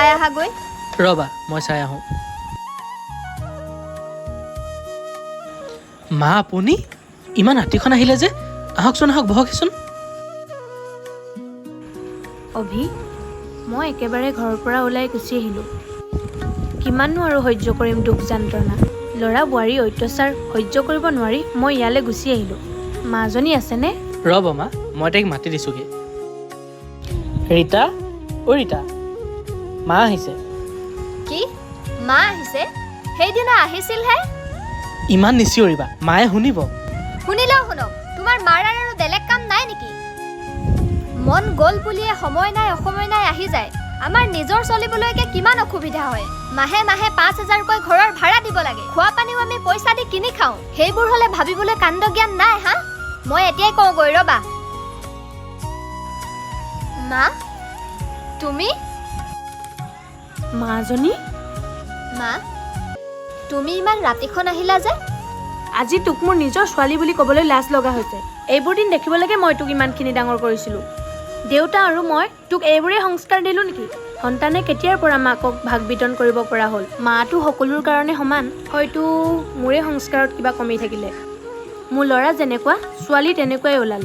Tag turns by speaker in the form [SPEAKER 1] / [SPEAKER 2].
[SPEAKER 1] চাই আহাগৈ।
[SPEAKER 2] ৰ'বা মই চাই আহোঁ। মা আপুনি ইমান ৰাতিখন আহিলে যে? আহকচোন আহক, বহকচোন।
[SPEAKER 3] অভি, মই একেবাৰে ঘৰৰ পৰা ওলাই গুচি আহিলোঁ। কিমাননো আৰু সহ্য কৰিম দুখ যন্ত্ৰণা। ল'ৰা বোৱাৰী অত্যাচাৰ সহ্য কৰিব নোৱাৰি মই ইয়ালৈ গুচি আহিলোঁ। মাজনী আছেনে?
[SPEAKER 2] ৰ'ব মা, মই তাইক মাতি দিছোঁগৈ। ৰীতা, অ' ৰীতা, মা আহিছে।
[SPEAKER 1] কি মা আহিছে? সেইদিনা আহিছিলহে।
[SPEAKER 2] ইমান নিচিঞৰিবা, মায়ে শুনিব।
[SPEAKER 1] শুনিলেও শুনক, তোমাৰ মাৰ আৰু বেলেগ কাম নাই নেকি? মন গ'ল বুলিয়ে সময় নাই অসময় নাই আহি যায়। আমাৰ নিজৰ চলিবলৈকে কিমান অসুবিধা হয়। মাহে মাহে 5,000কৈ ঘৰৰ ভাড়া দিব লাগে। খোৱা পানীও আমি পইচা দি কিনি খাওঁ। সেইবোৰ হ'লে ভাবিবলৈ কাণ্ড জ্ঞান নাই হা? মই এতিয়াই কওঁগৈ ৰ'বা। মা, তুমি?
[SPEAKER 3] মাজনী?
[SPEAKER 1] মা, তুমি ইমান ৰাতিখন আহিলা যে?
[SPEAKER 3] আজি তোক মোৰ নিজৰ ছোৱালী বুলি ক'বলৈ লাজ লগা হৈছে। এইবোৰ দিন দেখিবলৈকে মই তোক ইমানখিনি ডাঙৰ কৰিছিলোঁ। দেউতা আৰু মই তোক এইবোৰেই সংস্কাৰ দিলোঁ নেকি? সন্তানে কেতিয়াৰ পৰা মাকক ভাগ বিতৰণ কৰিব পৰা হ'ল? মাটো সকলোৰ কাৰণে সমান। হয়তো মোৰে সংস্কাৰত কিবা কমি থাকিলে। মোৰ ল'ৰা যেনেকুৱা, ছোৱালী তেনেকুৱাই ওলাল।